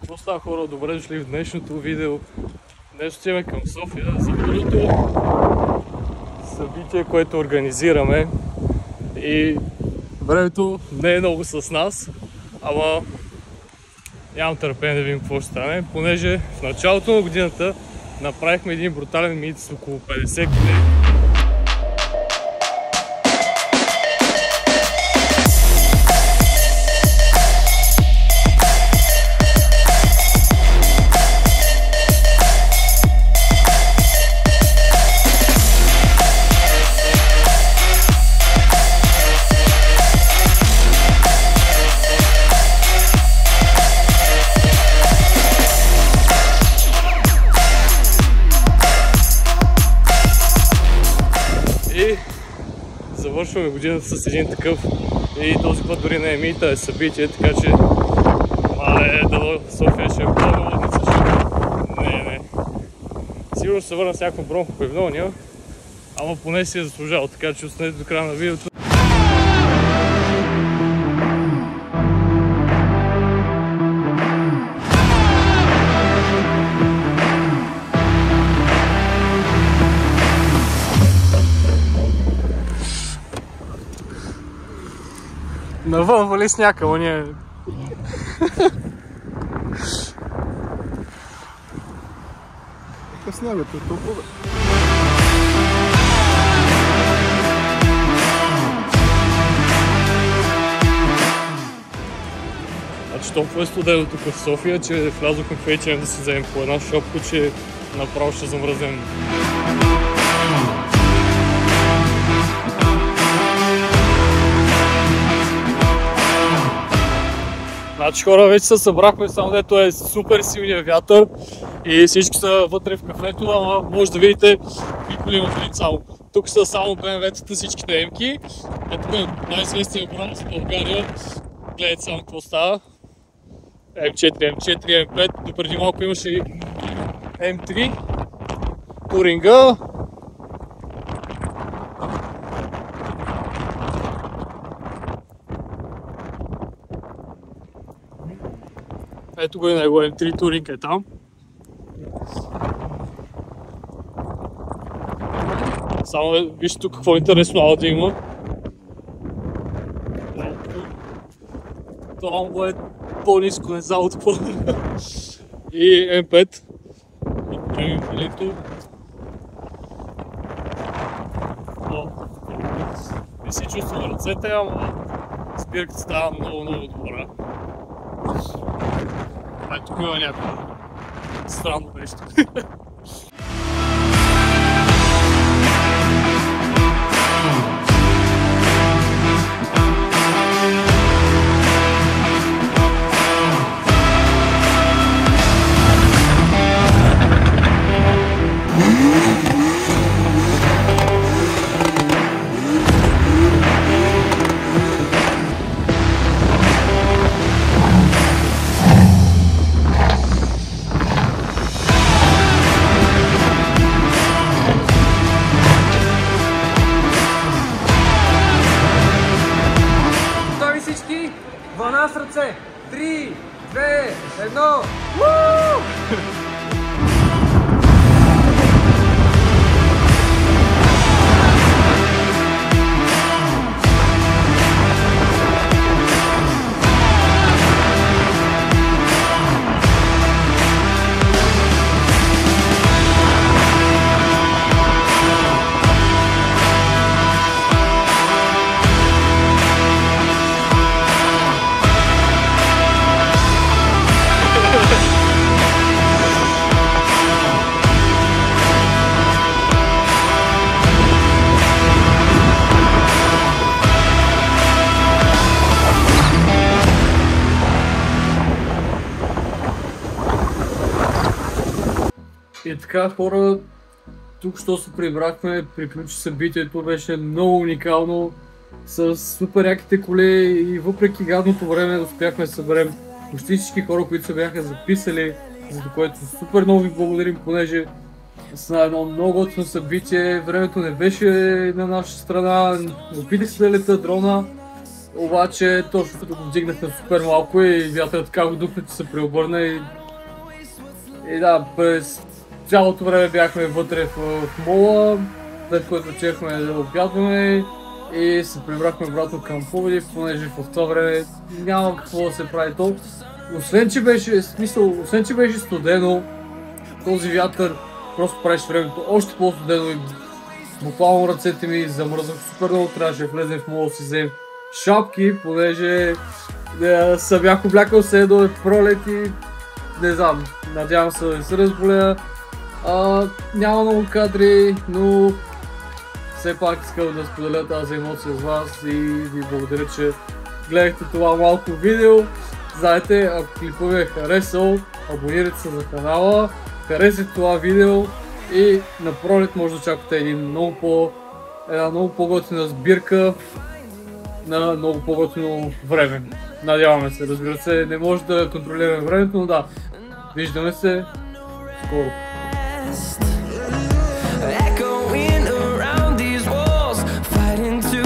Какво става, хора? Добре дошли в днешното видео. Днес отиваме към София за първото събитие, което организираме. И времето не е много с нас, ама нямам търпение да видим какво ще стане, понеже в началото на годината направихме един брутален мит с около 50 колеги. Завършваме годината с един такъв и този път дори не е мита, е събитие, така че дало София ще е много лудница. Не. Сигурно ще се върна с някакво бронхопневмония, ама поне си е заслужал, така че останете до края на видеото. Навън вали сняг, ама ние... Какъв снягът е толкова? Значи толкова е студено тук в София, че влязохме в H&M да си вземем по една шопка, че направо ще замръзнем. Значи хора, вече се събрахме, само дето е супер силния вятър и всички са вътре в кафето, ама може да видите никой не има вид само. Тук са само БМВ-тата, всичките емки. Ето е най-известният бранд в България. Гледайте само какво става. М4, М4, М5, допреди малко имаше и М3, Туринга. Ето го и него, М3 Туринг е там. Само вижте тук какво интересно аудио има. Това е по-ниско, не за отпор. И М5. Премим филито. Не си чувствам ръцете, ама спирката става много добра. Тук има някакво странно нещо. Вълна с ръце! 3, 2, 1! И така, хора, тук що се прибрахме, приключи събитието, беше много уникално, с супер яките коли и въпреки гадното време успяхме да съберем почти всички хора, които се бяха записали, за което супер много ви благодарим, понеже с едно много готино събитие, времето не беше на наша страна, опитах се да лета дрона, Обаче точно като го вдигнахме супер малко и вятърът така го духна, че се преобърна и да, през цялото време бяхме вътре в мола, след което отидахме да обядваме и се прибрахме обратно към Пловдив, понеже в това време няма какво да се прави то. Освен че беше студено, този вятър просто правеше времето още по-студено и буквално ръцете ми замръзнах супер много, трябваше да влезем в мола да си взем шапки, понеже съм бях облякал се едно пролет и не знам, надявам се да не се разболея. Няма много кадри, но все пак искам да споделя тази емоция с вас и ви благодаря, че гледахте това малко видео. Знаете, ако клипът ви е харесал, абонирайте се за канала, харесайте това видео и на пролет може да очаквате една много по-готина сбирка на много по-готино време. Надяваме се, разбира се, не може да контролираме времето, но да, виждаме се скоро. Echoing around these walls, fighting to